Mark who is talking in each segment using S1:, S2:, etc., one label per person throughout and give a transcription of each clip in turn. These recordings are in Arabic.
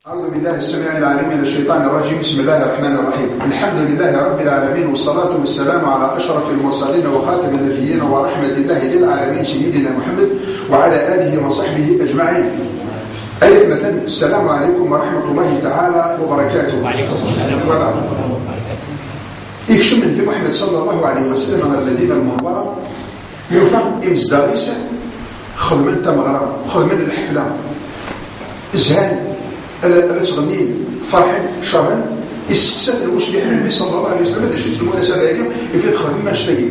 S1: أعوذ بالله السميع العليم من الشيطان الرجيم. بسم الله الرحمن الرحيم. الحمد لله رب العالمين، والصلاة والسلام على أشرف المرسلين وخاتم النبيين ورحمة الله للعالمين سيدنا محمد وعلى آله وصحبه أجمعين. أيها مثلا السلام عليكم ورحمة الله تعالى وبركاته.
S2: وعليكم السلام ورحمة الله وبركاته.
S1: يكشم في محمد صلى الله عليه وسلم على الذين المنبرة يوفق إمزداغيسة خذ من تمغرة خذ من الحفلة زهان ألا تغنين فرحا شهرا يسقسات المشبه النبي صلى الله عليه وسلم هذا شو المناسبة عليه يفيد خدم ما نشتغل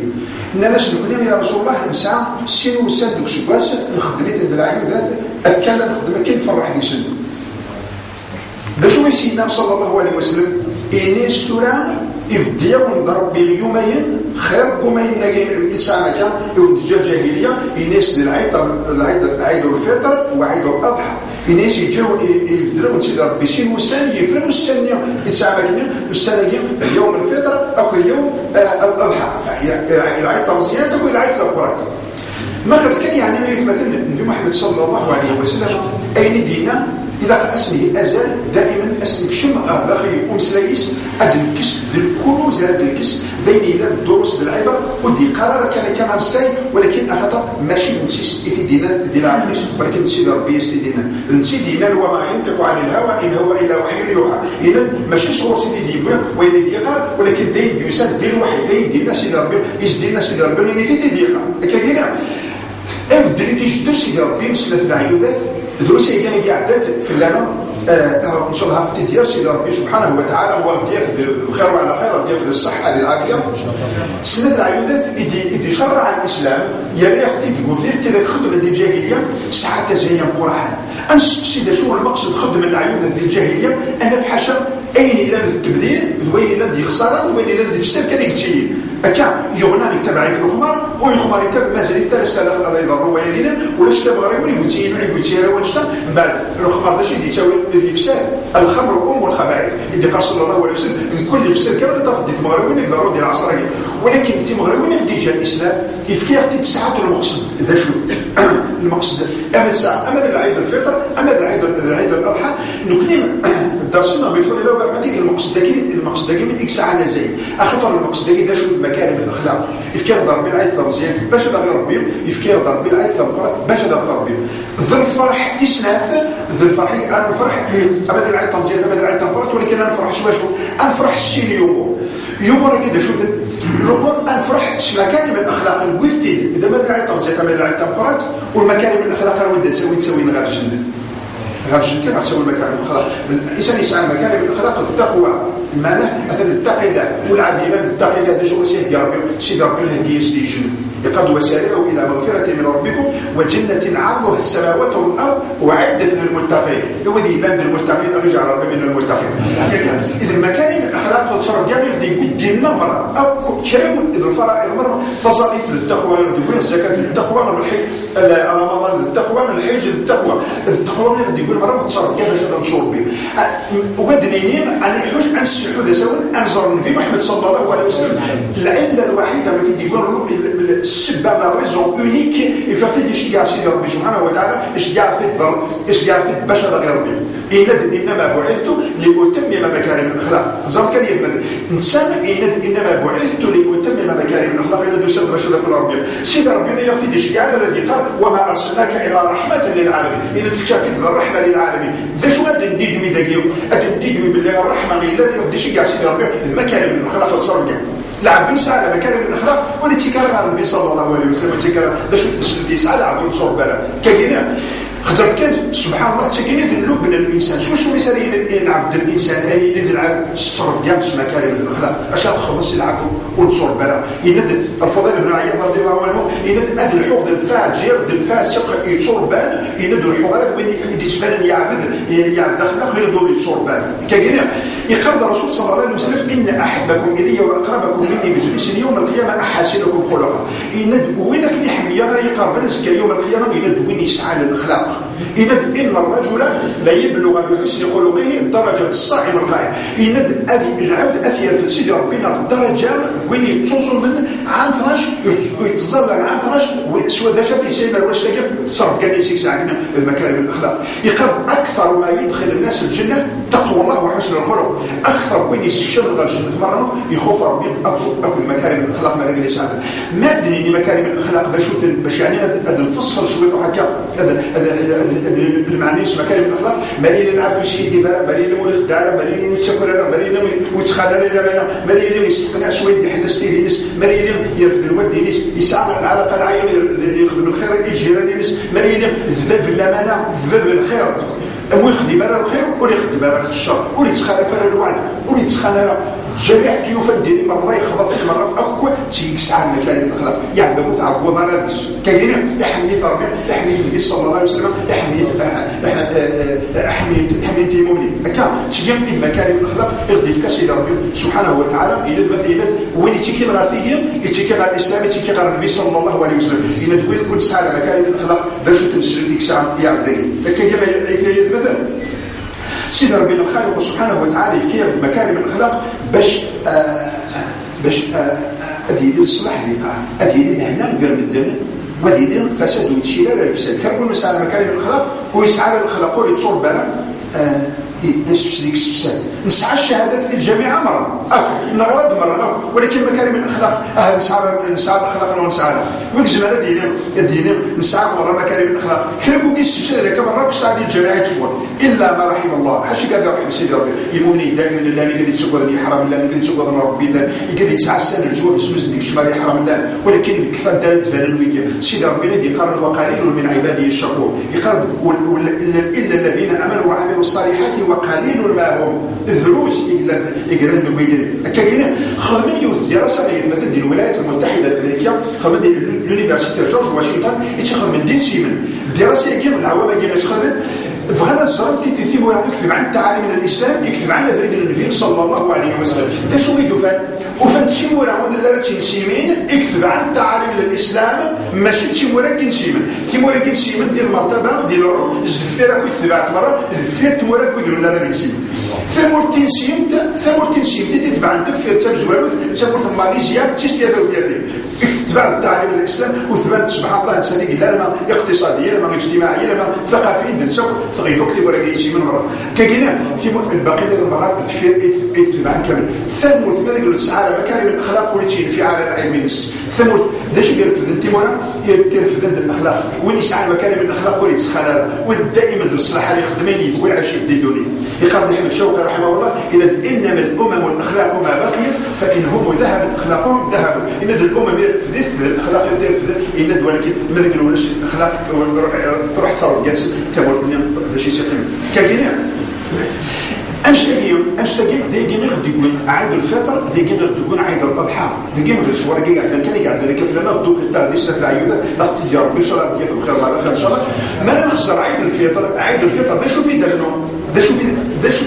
S1: إن ناس نقول يا رسول الله نسعى سين وسان دوك شكواس نخدميت بالعين ذات أكاد نخدم كيف فرح ديك سن بشو سيدنا صلى الله عليه وسلم إني استوراني إفديا ونضرب بيومين خير قومين نجين يتسامك يوم تجار جاهلية الناس العيد الفطر وعيد الأضحى الناس يجوا يفدرون سيد ربي شين والسنة يفرنوا السنة يتسامكنا السنة يوم الفطر أو يوم الأضحى العيد تمزيات أو العيد القرآن ما قلت كان يعني مثلا النبي محمد صلى الله عليه وسلم أين دينا إذا أسمه أزل دائما أسمك شمع بخي أمسلايس أدلكس دلكونوز أدلكس ذين إلى الدروس بالعبر ودي قرار كان كما مسلاي ولكن أخطأ ماشي نسيس إثي دينا دينا عمليس ولكن نسيد ربي يستي دينا نسيد دينا وما ينطق عن الهوى إن هو إلا وحي يوحى إذا ماشي صور سيدي دينا وإن ديقا ولكن ذين ديوسان دين وحي ذين دينا سيد ربي يسدينا سيد ربي إن في ديقا كدينا أفدري جدا سيد ربي مسلة العيوذات دروسي كان قاعدات في اللنا ان شاء الله في ديال سيدي ربي سبحانه وتعالى هو ديال الخير وعلى خير ديال الصحه هذه العافيه سنه العيوذات يدي شرع الاسلام يا ريت اختي يقول فيك كذا خدمه ديال الجاهليه ساعات تزين قرحان انسيد شنو المقصد خدمه العيوذات ديال الجاهليه انا في حاشا اين الى التبذير دوين الى دي خساره دوين الى الفساد كان يكتي أكا يغنى يتبع الخمار ويخمر يتبع مازال يترسل الله يضر ويلينا ولا شتا بغريب يقول ونشتا من بعد الخمار داش اللي يساوي الفساد الخمر أم الخبائث اللي قال صلى الله عليه وسلم من كل الفساد كامل ضاف ديك مغربين يقدروا ديال العصريه ولكن في مغربين غادي جا الاسلام يفكي اختي تسعه المقصد ذا شو المقصد اما الساعه اما العيد الفطر اما العيد الاضحى نكلم درسنا بفضل الله وبرحمته المقصد داكي من اكس على زي اخطر المقصد داكي ذا شو مكارم الاخلاق يفكي يهضر بالعيد مزيان باش هذا غير ربي يفكي يهضر بالعيد تمقرا باش هذا غير ربي ذو الفرح اسناف ذو الفرح انا الفرح ابدا العيد مزيان ابدا العيد تمقرا ولكن انا نفرح شو نفرح الشيء يوم راه كذا شوف الامور نفرح مكارم الاخلاق الوثيد اذا ما العيد مزيان ابدا العيد تمقرا والمكارم الاخلاق راه ودا تسوي غير الجنه غير الجنه غتسوي المكارم الاخلاق الانسان يسعى مكارم الاخلاق التقوى المعنى مثلا التقي الله والعبد التقي الله دجو سيدي ربي الهدي يسدي الجنة يقد وسارعوا إلى مغفرة من ربكم وجنة عرضها السماوات والأرض أعدت للمتقين وذي لند المتقين أرجع ربي من المتقين إذا مكارم الأخلاق تصرف جميع دينا مرة أو كريم إذا الفرائض مرة تصرف التقوى يقول الزكاة التقوى من الحج رمضان التقوى من الحج التقوى يقول مرة تصرف جميع جدا نصور به ودنينين عن الحج عن السحوذ سواء أنظر في محمد صلى الله عليه وسلم العلة الوحيدة ما في يقول السبب الريزون يونيك يفرض يشجع سيدي ربي سبحانه وتعالى يشجع في الضر يشجع في البشر غير ربي إنما بعثت لأتمم مكارم الأخلاق زار كان يتمثل إنسان إنما بعثت لأتمم مكارم الأخلاق إلا دو سبب بشر كل ربي سيدي ربي يفرض يشجع الذي قال وما أرسلناك إلا رحمة للعالمين إن تفكاك الرحمة للعالمين ذا شو هذا نديدو إذا جيو هذا نديدو بالله الرحمة إلا يفرض يشجع سيدي ربي مكارم الأخلاق تصرف جميع لعب بيسعى على مكارم الاخلاق ولي تيكرر النبي صلى الله عليه وسلم تيكرر باش يسعى على عبد الصور بلا كاينه خزر كان سبحان الله تكينه اللب من الانسان شو مثلا العبد الانسان اي يلعب الصرف جامش مكارم الاخلاق اش خلص العبد ونصور بلا يند الفضيل بن عياض رضي الله عنه يند هذا الحوض الفاجر الفاسق يتوربان يند الحوض وين يتبان يعبد اخلاق يند يتوربان كاينه يقرض الرسول صلى الله عليه وسلم إن أحبكم إلي وأقربكم مني مجلس يوم القيامة أحاسنكم خلقا إن وينك نحمي غير يقرب نسك يوم القيامة إن وين يسعى للأخلاق إن الرجل لا يبلغ بحسن خلقه درجة الصائم القائم إن العبد أثير في سيدي ربنا الدرجة وين يتصل من عام 12 يتظل عام 12 سوى ذا شاب يسير واش صرف كان يسيك ساعة المكارم الأخلاق يقرب أكثر ما يدخل الناس الناس الجنة تقوى الله وحسن الخلق. أكثر وين يستشعر الجنة مرة يخوف ربي أكثر مكارم الأخلاق ما نقدر يساعد. ما أدري إن مكارم الأخلاق ذا شو باش يعني هذا نفصل شوية هكا هذا المعنيش مكارم الأخلاق مالي نلعب بشي ديفا مالي نقول خدارة مالي نتسكر أنا مالي ويتخلى لنا مالي يستقنع شوية يحل ستيفينس مالي يرفض الولد ينس يسعى العلاقة العائلية يخدم الخير الجيران ينس مالي ذباب الأمانة ذباب الخير مو يخدم على الخير ولا يخدم على الشر ولا يتسخن على الوعد ولا يتسخن على جميع الضيوف الديني مرة يخضط مرة أقوى تيكسع مكارم الأخلاق يعني ذا متعب وضرادس كاين يحمي تربية يحمي النبي صلى الله عليه وسلم يحمي المؤمنين هكا تيجي مكارم الأخلاق يغدي في كاسي ربي سبحانه وتعالى إلى وين تيكي غير فيهم يتيكي غير الإسلام يتيكي غير النبي صلى الله عليه وسلم إلى دوين كل ساعة مكارم الأخلاق باش تنسل ديك الساعة يعني هكا مثلا سيدي ربنا الخالق سبحانه وتعالى في مكارم الأخلاق باش أدين الصلاح بيقع أدين هنا غير مدن وأدين الفساد ويتشيل على الفساد كنقول مسألة مكارم الأخلاق ويسعى للأخلاق ويتصور بها نسفس ديك الفساد نسعى الشهادات للجميع مرة نغرد مرة ولكن مكارم الأخلاق نسعى الأخلاق ونسعى ويكزم على ديني نسعى مرة مكارم الأخلاق كنقول كيس لك مرة بسعى للجميع يتفور إلا ما رحم الله حاشي قادر رحم سيدي ربي يموني دائما لله اللي قد يتسوق ذي حرام الله اللي قد يتسوق ذي ربي الله قد يتسعى السنة الجوع سمز ديك الشمال حرام الله ولكن كفى دالت ذا الويك سيدي ربي الذي قال وقليل من عباده الشكور يقال إلا الذين آمنوا وعملوا الصالحات وقليل ما هم الدروس يقرن بيجري كاين خدمني الدراسه مثلا ديال الولايات المتحده الامريكيه خدمت لونيفرسيتي جورج واشنطن يتخدم من دين سيمن الدراسه كاين العوامه كاين تخدم فغانا الزرم تيثي مورا يكتب عن التعاليم الاسلام يكتب عن دريد النبي صلى الله عليه وسلم فاش هو يدفن وفان تشي مورا ولا تنسيمين يكتب عن التعاليم الاسلام ماشي تشي مورا كنسيمن تي مورا كنسيمن ديال المرتبه ديال الزفيره كيكتب عن مره الزفير مورا كيديروا لنا كنسيمن ثمور تنسيمت تتبع عند الدفير تمزوالوث تمور ماليزيا تيستيادو ديالي تبع التعليم الاسلام وثبت سبحان الله انساني لا ما اقتصاديا لا ما اجتماعيا لا ما ثقافيا تنسوق ثقيفه كتب ولا كيسي من مره كاينه في الباقي من المرات الدفير يتبع كامل ثمور ماذا يقول السعاده مكارم الاخلاق والتي في عالم العلم نفس ثمور داش يدير في التيموره يدير في الاخلاق وين يسعى مكارم الاخلاق وين يتسخن ودائما الصلاح اللي خدمين يقول عايشين في الدنيا يقال احمد شوقي رحمه الله انما الامم والاخلاق ما بقيت فان هم ذهبت اخلاقهم ذهبوا ان الامم يرفدت الاخلاق يرفد ولكن ما ذكروش الاخلاق تروح تصور جالس ثمرت هذا شيء سقيم كاين انشتاقي ذي غير ديكون عيد الفطر ذي غير ديكون عيد الاضحى ذي غير الشوارع قاعد كان قاعد لك فلان دوك تاع ديش في العيوده لا تجرب ان شاء الله في الخير على خير ان شاء الله ما نخسر عيد الفطر ذا شو في درنو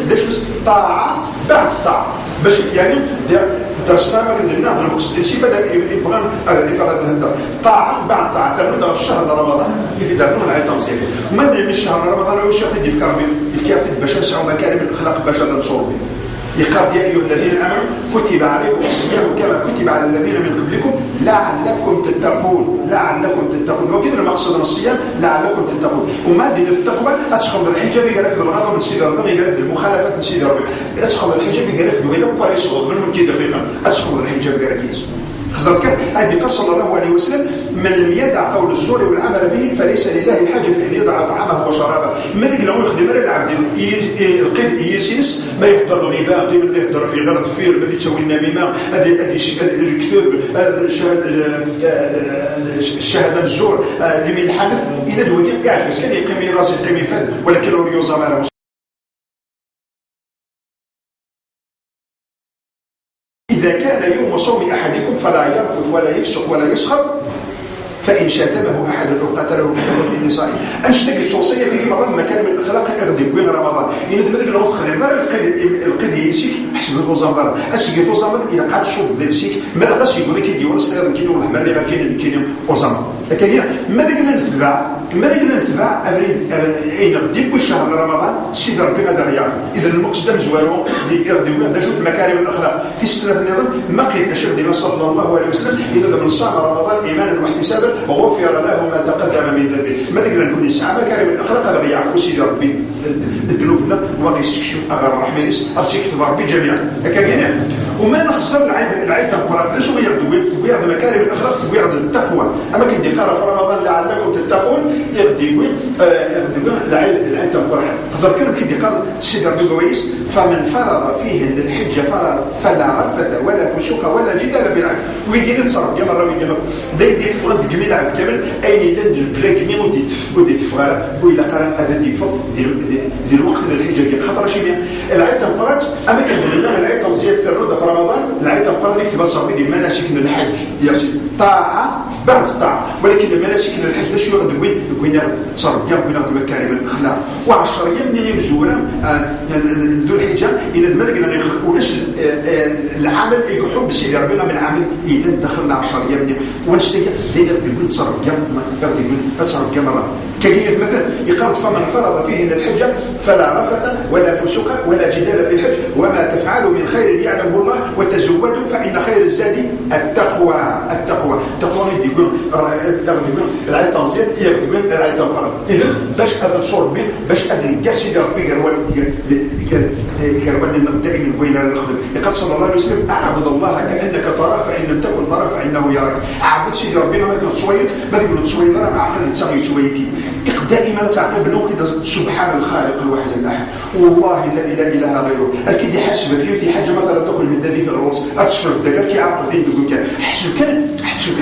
S1: ذا شو طاعه بعد طاعه باش يعني درسنا ما قدرنا نهضروا مقصدين شي فدا يفهم الافراد هذا طاعه بعد طاعه ثم في شهر رمضان اللي دارنا من عيد تنصير ما ندري من شهر رمضان واش ياخذ في كربي يفكر باش نسعوا مكارم الاخلاق باش ننصروا يقال يا ايها الذين امنوا كتب عليكم الصيام كما كتب على الذين من قبلكم لعلكم تتقون وكذا المقصد من الصيام لعلكم تتقون وما دين التقوى اتخذ الحجاب قال لك الغضب من سيدي ربي قال لك المخالفه من سيدي ربي اتخذ الحجاب قال لك دوينا باري صوت منهم كي دقيقه اتخذ الحجاب قال لك خزر كان هذه قال صلى الله عليه وسلم من لم يدع قول الزور والعمل به فليس لله حاجه في ان يضع طعامه وشرابه ما ديك لو يخدم على العبد القيد يسيس ما يحضر الغيبه ديما اللي يحضر في غلط فيه بدي تسوي النميمه هذه الكذب الشهاده الزور اللي من الحنف الى دوكي كاع بس كان يقيم راسه يقيم فد ولكن لو يوزع ماله إذا كان يوم صوم أحدكم فلا يرفث ولا يفسق ولا يسخر فإن شاتمه أحد أو قتله في حرمة النساء أنشتق الشخصية في مرة مكان من الأخلاق يغدق بين رمضان إن دمدك لو خلي مرة القضية يمسك حسب الوزن مرة أسيق الوزن إذا قد شوط ذي يمسك ماذا غاسي يقول لك يدي ونستغل كيلو محمر رغا كاين وزن لكن ماذا قلنا نتبع أبريد أين غدق بالشهر رمضان سيد ربنا هذا غياب إذا المقصد مزوالو يغدق هذا شوط مكارم الأخلاق في السنة النظام ما قيد أشهد صلى الله عليه وسلم إذا من صام رمضان إيمانا واحتسابا غفر له ما تقدم من ذنبه ما ذكر نكون نسعى مكارم الاخلاق هذا يعرفوا سيدي ربي الذنوبنا وما يستكشف أغار الرحمن أرسيك تبار بجميعا هكا كاين وما نخسر العيد القرآن شو يغض مكارم الأخلاق يغض التقوى أما كندي قرأ في رمضان لعلكم تتقون يغض العيد القرآن خاصة كان كندي قرأ سيدي ربي كويس فمن فرض فيه الحج فلا رفث ولا فسوق ولا جدال في العيد ويجي نتصرف يا مرة ويجي دايدي فغد كميل عبد كامل أين لند بلا كميل ودي تفغال وإلا قرأ هذا دي فوق دي الوقت للحجة دي خطر شي العيد القرآن أما كان لنا العيد زيادة الرد في رمضان العيد القرآن كيف صار دي مناسك الحج يا سيدي طاعة بعد الطاعة ولكن المناسك الحج شو يغد وين تصرف يا وين يغد مكارم الأخلاق و10 أيام من مزورة ذو الحجة إن ما قلنا يخلقوناش العمل يقحوا بسيدي ربنا من عمل إذا دخلنا 10 أيام ونشتكي دينا يقول تصرف تصرف مرة كجية مثلا يقرض فمن فرض فيه الحجة فلا رفث ولا فسوق ولا جدال في الحج وما تفعلوا من خير يعلمه الله وتزودوا فإن خير الزاد التقوى يقول العيد تنصيات يخدمون العيد القرآن إذن باش هذا الصور به باش أدري كاسي ربي قال النقدمي من بوينة الخدم يقول صلى الله عليه وسلم أعبد الله كأنك تراه فإن لم تكن تراه فإنه يراك أعبد سيدي ربنا ما كنت صويت ما تقول صويت أنا عقل تسمي صويتي دائما تعقب لهم كده سبحان الخالق الواحد الأحد والله لا إله إلا غيره الكيد يحسب فيه حاجة مثلا تاكل من ذلك الرؤوس أتصفر الدجال كي عقب دين تقول كان حسب كان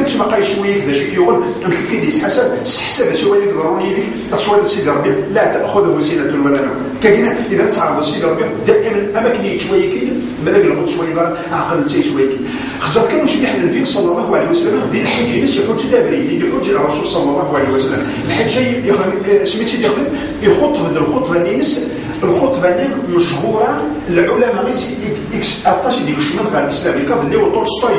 S1: تسمع قاي شوية كذا شيء يقول أنك كيديس حسب شوية ضروري ذيك أتصور السيد ربي لا تأخذه سنة ولا نوم كأنه إذا تعرض السيد ربي دائما أماكن شوية كده ما ذاك الغد شوية ضر عقل تسي شوية كده خزر كانوا شبيح النبي صلى الله عليه وسلم ذي الحج ناس يحج دابري ذي يحج الرسول صلى الله عليه وسلم الحج سميتي يخطب الخطبة نينس الخطبة مشهورة العلماء أطاش اللي يشمل غير الإسلام يقضي اللي هو طولستوي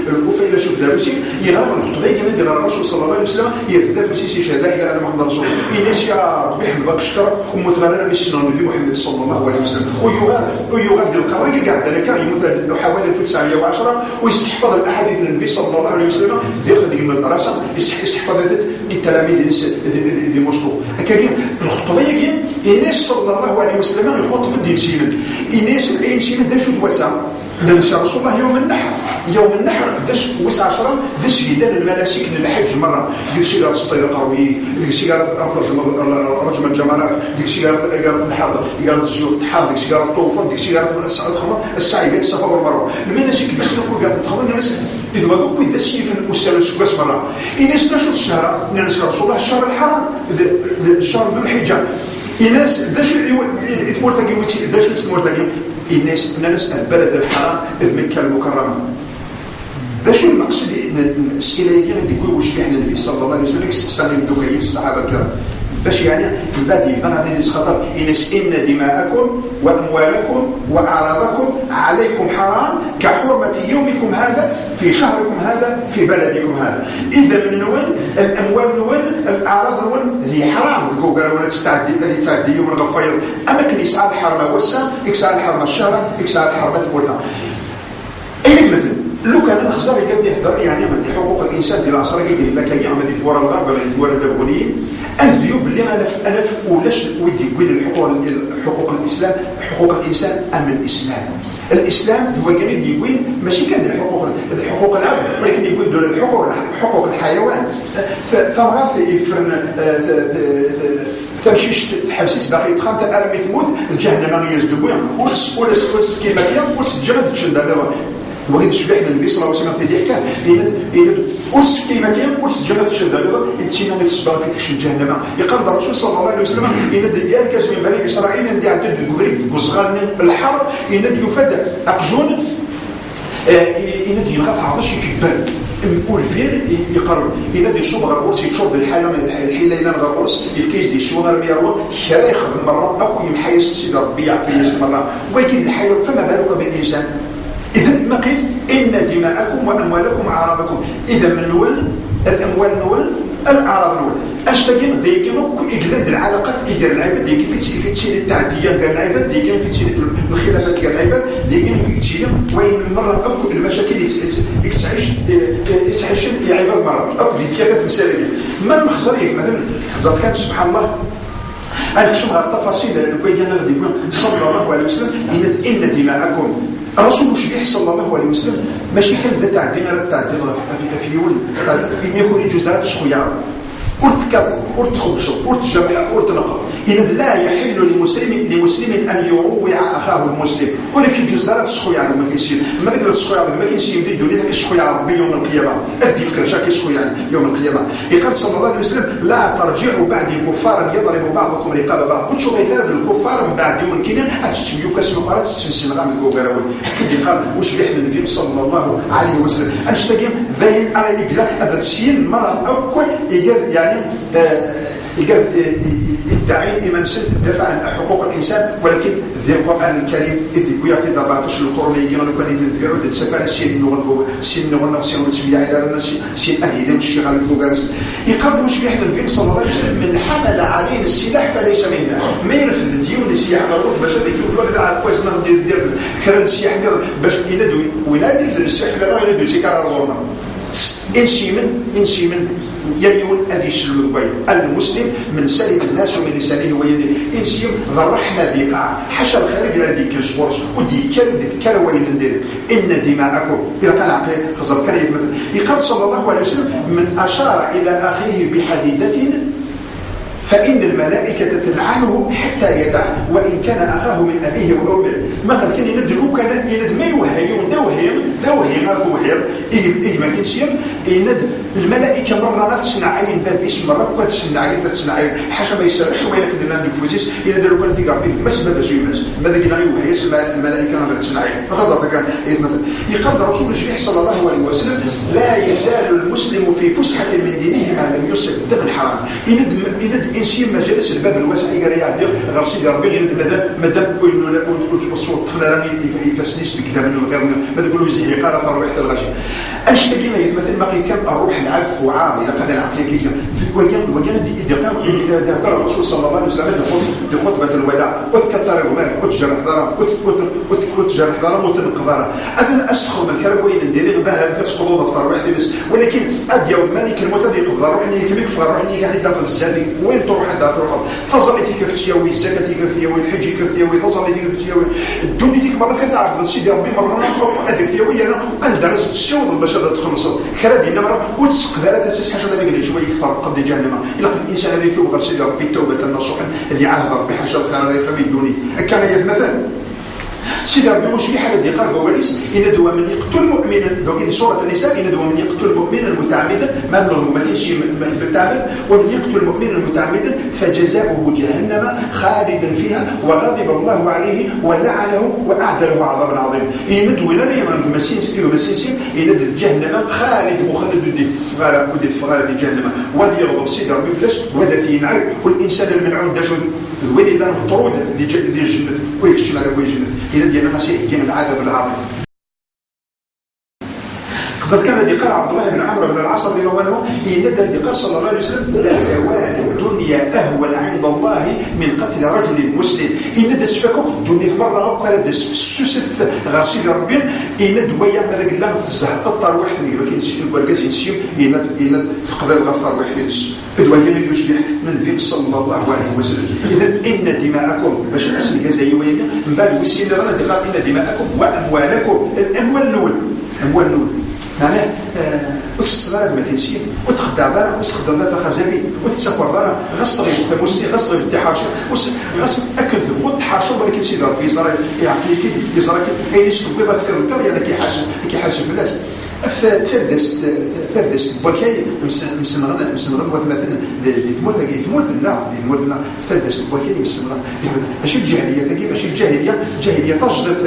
S1: الكوفة إلا شوف داروسي يغرب الخطبة كما دار الرسول صلى الله عليه وسلم يبدا في سيسي شهر لا إله إلا محمد رسول الله الناس يا ربي يحفظك الشكر ومتغرر بالسنن في محمد صلى الله عليه وسلم ويغرد القرار قاعد أنا كان يمثل حوالي 1910 ويستحفظ الأحاديث النبي صلى الله عليه وسلم ياخذ من الدراسة يستحفظ التلاميذ دي موسكو كاين الخطبة كاين الناس صلى الله عليه وسلم يخطب الدين سيمن الناس العين سيمن ذا شو توسع ننسى رسول الله يوم النحر ذش وسع 10 ذش يدان المناسك للحج مرة ديك سيارة السطية قروي ديك سيارة رجم الجمرات ديك سيارة الحرب ديك سيارة الزيوت الحرب ديك سيارة الطوفان ديك سيارة السعي بين الصفا والمروة المناسك بس نقول قاعد تخمر الناس إذا ما قلت ذا سيف والسلس بس مرة الناس تشوف الشهر ننسى رسول الله الشهر الحرام الشهر ذو الحجة الناس ذا شو إثمورتاقي ذا شو إثمورتاقي الناس البلد الحرام مكة المكرمة باش المقصد الاسئله هي غادي يكون واش كاين النبي صلى الله عليه وسلم استقسام الدكايه الصحابه الكرام باش يعني من بعد يفهم هذه الخطر ان دماءكم واموالكم واعراضكم عليكم حرام كحرمه يومكم هذا في شهركم هذا في بلدكم هذا اذا من نوال الاموال نوال الاعراض نوال ذي حرام الجوجل ولا تستعدي يوم الغفير اما كان يسعى الحرمه والسام يسعى الحرمه الشهر يسعى الحرمه ثبوتها اي مثل لو كان الخزر قد يهدر يعني من حقوق الانسان ديال العصر قال لك يا عمدي ثوره الغرب ولا ثوره الدغونيين الذيوب اللي انا ولاش ودي يقول حقوق الاسلام حقوق الانسان ام الاسلام هو كان يقول ماشي كان حقوق العبد ولكن يقول دول حقوق الحيوان ثمرات في فرن تمشيش تحبسيش داخل تخانت الارمي تموت جهنم غير يزدبوها ولس كيما كان ولس الجنه تشد وليد شبيحنا النبي صلى الله عليه وسلم في ذلك إن ولس كيما كان ولس الجنه تشد هذا يتسينا يتصبر في تكشف جهنم يقرض الرسول صلى الله عليه وسلم إن يركز من بني إسرائيل إن عدد الجبريك وصغار الحر إن يفاد أقجون إن يلغى عطش في بال والفير يقرب إذا دي شوب غرورس يشرب الحالة إلى غرورس يفكيش دي شو غير ميرو شرايخ بالمرة أو يمحيس سيد ربي يعفيس مرة ولكن الحياة فما بالك بالإنسان إذا ما قيف إن دماءكم وأموالكم عارضكم إذا من نول الأموال نول الأعراض نول أشتاقين ذيك نوك إجلاد العلاقات إجل العباد ذيك في تشيل التعديات ديال العباد ذيك في تشيل الخلافات ديال العباد ذيك في تشيل وين مرة أكو المشاكل يتعيش العباد مرة أكو في كيفات مسالية ما المخزرية مثلا خزر كان سبحان الله أنا شو التفاصيل كي غادي يقول صلى الله عليه وسلم إن دماءكم الرسول الشريح صلى الله عليه وسلم ماشي كان تاع الدماء تاع في يول إن يكون جزءات شخيار قلت كذا قلت خبشة قلت جمع قلت نقر إذا لا يحل لمسلم أن يروع أخاه المسلم ولكن جزارات الشخويا ما كيصير ما قدر الشخويا ما كيصير يبدا يدير ذاك الشخويا ربي يوم القيامة أدي فكر شاكي الشخويا يوم القيامة يقال صلى الله عليه وسلم لا ترجعوا بعدي كفارا يضرب بعضكم رقاب بعض قلت شو غيثار الكفار من بعد يوم القيامة أتشتميو كاسم قرات تسمسين غام الكوكاراوي كي قال واش بيحنا النبي صلى الله عليه وسلم أنشتاقيم ذين أرى يقلق هذا السين مرة أول يعني يدعي لمن دفع عن حقوق الإنسان ولكن في القرآن الكريم إذ يقول في 14 القرون يجينا لو كان يدفعوا السفارة سين نغنى سين نسمي على الناس سين أهل الشغال الكوغارس يقرب مش بيحنا الفين صلى الله عليه وسلم من حمل علينا السلاح فليس منا ما يرفض ديون السياح ضروري باش هذاك يقول هذا كويس نقدر ندير كرن السياح باش يندو وينادي في السياح لا يندو سيكار دورنا إنسي من يليون أديش المذبين المسلم من سلم الناس من لسانه ويده إنسيم ذرحنا ذي قاع حشا الخارج لدي كالسبورس ودي كذكر وين ندير إن دماءكم إلى كان عقلي خزر كان يتمثل يقال صلى الله عليه وسلم من أشار إلى أخيه بحديدة فإن الملائكة تلعنه حتى يدعه وإن كان أخاه من أبيه وأمه ما قال كان يندلو كان يندمي وهيون دا وهيم هذا وهير إيه ما كنسيم يند الملائكة مرة تصنع عين فافيس مرة تصنع عين تصنع عين حاجة ما يسرح وما يكن لنا نفوسيس إذا داروا كان ثقة بيه ما سبب زيومس ماذا كنا وهيس الملائكة ما تصنع عين غزر كان يتمثل يقال الرسول الشريف صلى الله عليه وسلم لا يزال المسلم في فسحة من دينه ما لم يصب دم الحرام يند إنسان ما جلس الباب الواسع يقرأ يعدي غير سيدي ربي غير مادام الطفل راني يفسنيش بكذا من الغير ماذا يقولوا يزيه قال فروح حتى الغاشي أشتكي مثل ما كان أروح العب وعار إلى قدر عقلي وكان إذا هدر الرسول صلى الله عليه وسلم لخطبة الوداع وتكتر ومال وتجرح ضرر وتجرح ضرر وتنقض ضرر أذن أسخر من كروين ندير بها كتقضوا ضفر واحد بس ولكن أدي مالك المتضيق ضرر إني كميك فرر إني قاعد يدافع الزادي وين تروح حتى تروح فظلتي كتياوي الزكاة كتياوي الحج كتياوي تظلتي كتياوي الدنيا ديك مرة كتعرض سيدي ربي مرة هذيك كتياوي أنا درجة السود باش هذا تخلص خلادي مرة وتسق ثلاثة أساس حاجة هذا قال شوية يكثر قد جهنم إلا الإنسان الذي يتوب سيدي ربي توبة نصوحا الذي عاهد ربي حاجة الخير ريخ من دوني كان يتمثل سيدي ربي مش في حالة دقار بواليس إن دوا من يقتل مؤمنا ذوك سورة النساء إن دوا من يقتل مؤمنا متعمدا ما له ما كاينش بالتعمد ومن يقتل مؤمنا متعمدا فجزاؤه جهنم خالدا فيها وغضب الله عليه ولعنه وأعد له عذابا عظيما إن دوا لا يمن مسينسين إن جهنم خالد مخلد ودي الثغالة دي جهنم وذي يغضب سيدي ربي فلاش وذا في نعرف كل إنسان المنعون داشو الوين اللي مطرود دي الجنة ويكشم على وجه الجنة إلى ديالنا مسيح كان العذاب العظيم قصد كان ذكر عبد الله بن عمرو بن العاص رضي الله عنه إن ذكر صلى الله عليه وسلم لا زوال الدنيا أهون عند الله من قتل رجل مسلم إن دس فكوك الدنيا مرة قال دس السوسف غرسي ربي إن دويا هذاك الله زهق الطار واحد ما كاينش الورقاز ينسيم إن فقد الغفار واحد دويا يشبه من فيك صلى الله عليه وسلم إذا إن دماءكم باش الناس الجزائرية من بعد والسين قال إن دماءكم وأموالكم الأموال الأول معناه الصغار ما كاينشين وتخدع دارا وتخدم دارا خزابي وتسافر دارا غصري ثموسني غصري في التحاشا غصب اكل وتحاشا ولكن سيدي ربي يزرع يعطيك يزرع اي نشوف بيضه في الكر يعني كيحاسب الناس فدست بوكاي مسمغنا مثلا ثمورثنا فدست بوكاي مسمغنا ماشي الجاهليه ثقي ماشي الجاهليه فجدت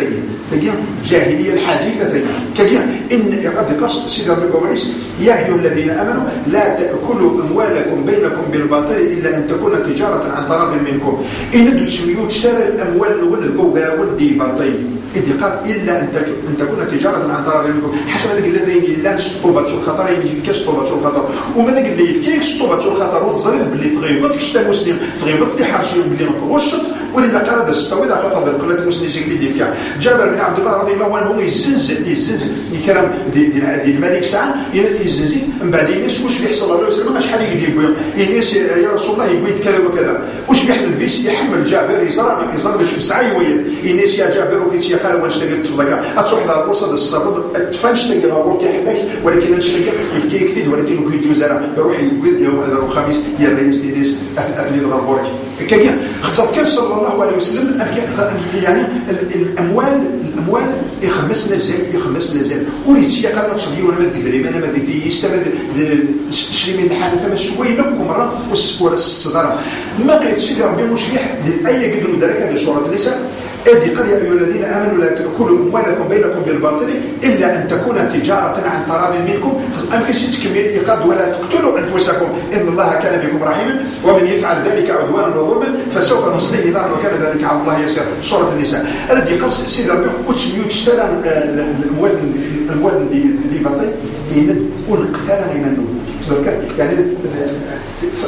S1: ثقي الجاهليه الحديثه ثقي كجا ان قد قصد سيدنا النبي يا ايها الذين امنوا لا تاكلوا اموالكم بينكم بالباطل الا ان تكون تجاره عن تراض منكم ان تسميوا شر الاموال الولد كوغا ولدي فاطي إذ قال إلا أن تكون تجارة عن تراض منكم حسب ذلك الذي لا نسطوبة الخطر يفكي سطوبة الخطر وما ذلك اللي يفكي سطوبة الخطر والظريف باللي تغيبت كشتا مسلم تغيبت دي حرشي باللي نخوشت ولذا قال هذا الصويد خاطر القلة مسلم زكري ديفكا جابر بن عبد الله رضي الله عنه يزنزل الكلام ديال الملك سعد يزنزل من بعد الناس واش بيحصل صلى الله عليه وسلم شحال يقول الناس يا رسول الله يقول كذا وكذا واش بيحمل الفيس يحمل جابر يزرع باش ساعه يويد الناس يا جابر وكيس يا قال واش تقدر تفضلك تروح لها البورصه الصرد تفنش تلقى غور كيحلك ولكن نشتكي يفكي كثير ولكن كي جوزرا يروح يقول هذا الخميس يا رئيس الناس اهلي غورك كان خطف كان صلى الله عليه وسلم يعني الاموال يخمس نزال وليتي قال لك شدي ولا ما تدري انا ما بدي يستمد تشري من الحادثه ما شوي لكم مره والسبوره الصدره ما كيتشري ربي مشيح اي قدر درك هذه سوره النساء ادي قال يا ايها الذين امنوا لا تاكلوا اموالكم بينكم بالباطل الا ان تكون تجاره عن تراض منكم ما كاينش تكمل الايقاد ولا تقتلوا انفسكم ان الله كان بكم رحيما ومن يفعل ذلك عدوانا وظلما فسوف نصليه نارا وكان ذلك على الله يسير سوره النساء الذي قال سيدي ربي وتسميو تشترى الاموال دي باطل ونقتل منه يعني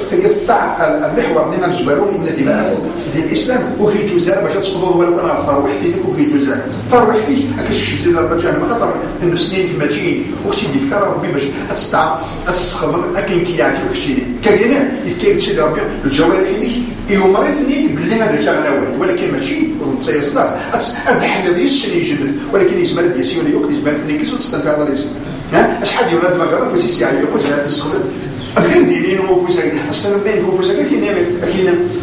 S1: في المحور الإمام الزبيروني إن دماءكم في الإسلام وهي جزاء باش تقبضوا ولو كان أفضل وحديك وهي جزاء فروا وحديك أكاش شي زيد الرجال ما خاطر إنه سنين كما تجيني وكتي بفكر ربي باش تستخدم أكين كي يعجبك الشيء كاينه يفكر شي ربي الجوارح ليك يمرضني باللي هذا كان الاول ولكن ماشي تصيصدر هذا حل هذا الشيء يجبد ولكن يزمر ديسي ولا يوقت يزمر فيك كيف تستنفع هذا الرئيس ها شحال ديال ولاد ما قال في سيسي يعني يقول هذا الصغير غير دينين وفوسك السبب بين فوسك كاين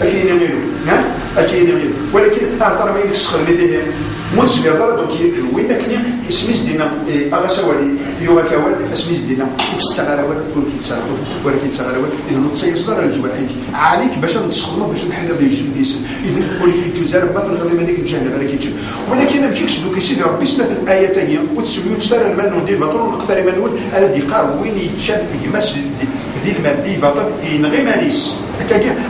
S1: غيرو ها كاين غيرو ولكن ترى ما يمكنش تخدمي فيه منسبه غير دونك وين كاين اسميز دينا اغا سوالي يوغا كوال اسميز دينا وتستغراوات ولكن تستغراوات اذا تصيصدر الجوارحك عليك باش تسخدموا باش نحل هذا الجنس اذا ولكن جزار مثلا غادي مالك الجهنم بالك يجي ولكن ما يمكنش دوك يسيدي ربي سنه الايه ثانيه وتسميو تشترى المال ودير فاتور ونقتري منول الذي قال وين يتشاف يمس ذي المال دي فاتور ينغي ماليس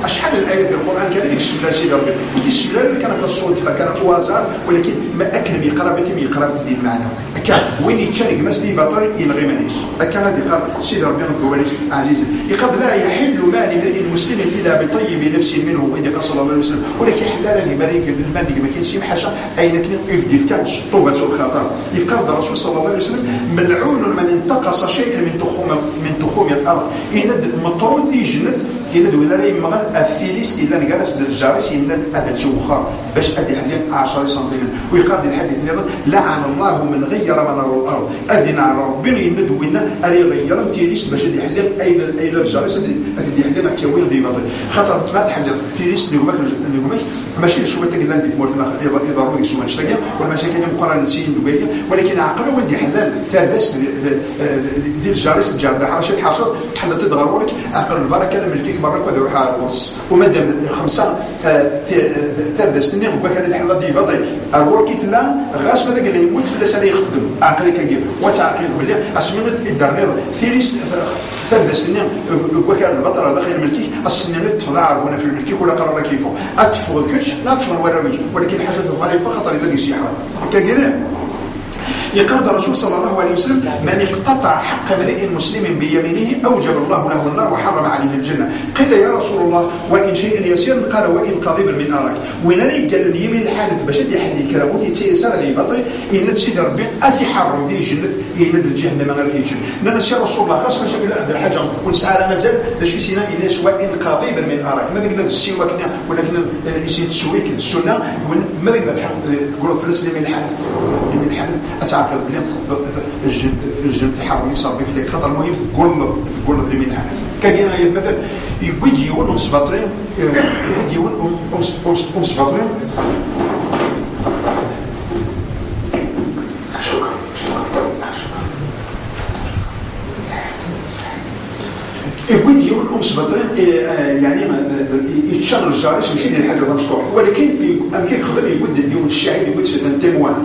S1: شحال الايه ديال القران كان ديك الشبله سيدي ربي وديك الشبله كانت الصدفه كانت وازار ولكن ما اكن يقرا كما يقرا ديال المعنى كان وين يتشارك مسلي فاتور ينغي مانيش كان هذه قال سيدي ربي الكواليس عزيز يقد لا يحل مال امرئ مسلم الا بطيب نفس منه وإذا قال صلى الله عليه وسلم ولكن حلال لمالك بالمال ما كاينش حاجه اين يدي كان الشطوبه والخطر يقال الرسول صلى الله عليه وسلم ملعون من انتقص شيئا من تخوم الارض يند مطرود لي جنث يند ولا لا يمغن الثيليست الا نجلس الجارس يند هذا شوخر باش ادي حلين 10 سنتيمتر ويقال الحديث نظر لعن الله من غير منار الارض اذن على ربي يند ولا اري غير الثيليست باش ادي حلين اي الجارس ادي حلين كيوي دي فاضي خاطر ما تحل الثيليست اللي هما ماشي الشوبه تاع لاندي مورنا اذا ضروري شو نشتاق والمشاكل مقارنه نسيين دبي ولكن عقله ودي حلال ثالث ديال الجارس ديال حرشه حاشر حل تدغرورك عقل البركه الملكيك برك وهذا روح على الوص ومادام الخمسه في ثالث سنين وكان حل دي فاضي الوركي ثلا غاس ما قال لي يموت في السنه يخدم عقلك كي وتعقيد بالله اسمي الدرنيض ثيريس ثالث سنين وكان البطل هذا خير الملكي السنين تفضع هنا في الملكي ولا قرر كيفه اتفضل كش لا تفضل وراوي ولكن حاجه ضعيفه خطر الذي يحرم كاين يقال الرسول صلى الله عليه وسلم من اقتطع حق امرئ مسلم بيمينه اوجب الله له النار وحرم عليه الجنه قيل يا رسول الله وان شيء يسير قال وان قضيب من اراك وين قال اليمين الحادث باش يحل كلامه يتسير هذه باطل ان سيدي ربي اثي حرم دي جنه ان الجهنم غير يجن لان سي رسول الله خاص باش هذا الحاجه ونسعى مازال باش في سينا الى سواء قضيب من اراك ما قلنا السيوا كنا ولكن يسير تسويك السنه ما قلنا تقول في الاسلام الحادث من الحادث الجن يحرم يصاب في ليك خطر المهم تقول ذري من حاجه كاين غير مثلا يقول يون ومسباطرين يقول يون ومسباطرين يقول يون ومسباطرين يعني يتشغل الجارس ماشي ديال حاجه مشطوح ولكن يمكن يخدم يقول اليوم الشاهد يقول سيد انتموان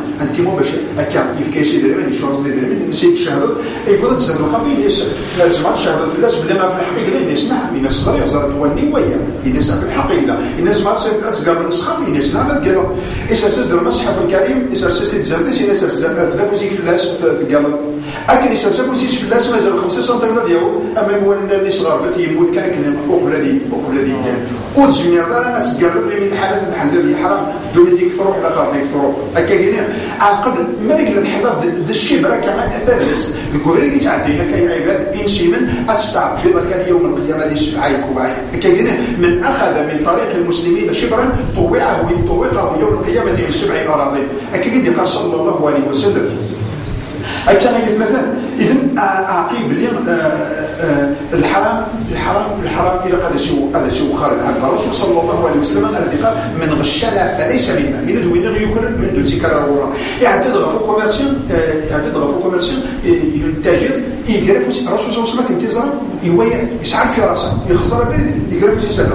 S1: باش هكا يفكي سيدي من شونز ديال من سيد الشهاده يقول تزاد القضيه الناس لازم الشهاده في الناس بلا ما في الحقيقه الناس نعم الناس صريح زرت وني ويا الناس في الحقيقه الناس ما تقدر نسخه الناس لا قالوا اساس المصحف الكريم اساس تزاد الناس فوزيك في الناس قال أكن يسافر وزيد في الناس مازال 5 سنتيمتر ديالو أما مولنا اللي صغار فات يموت كان أقبل هذه كان وتجميع دار الناس قالوا لي من الحدث الحل الذي حرام دولة ديك تروح لا خاف ديك تروح هكا كاين عقل ما ديك اللي تحضر ذا الشبر كما ثالث الكوري اللي تعدينا كاين عباد انسي من اتستعب في ذاك اليوم القيامه اللي سبعين كوباين هكا كاين من اخذ من طريق المسلمين شبرا طوعه يوم القيامه من 70 اراضين هكا كاين قال صلى الله عليه وسلم هكا غير مثلا اذن اعقيب اليوم الحرام الى هذا شيء خارج هذا الرسول صلى الله عليه وسلم الذي قال من غشنا فليس منا إن دوينا غيكون من دون ذكر الورا يعني تضغط فوق كوميرسيون التاجر يقرف الرسول صلى الله عليه وسلم كنت يزرع يسعر في راسه يخسر بيد يقرف يسال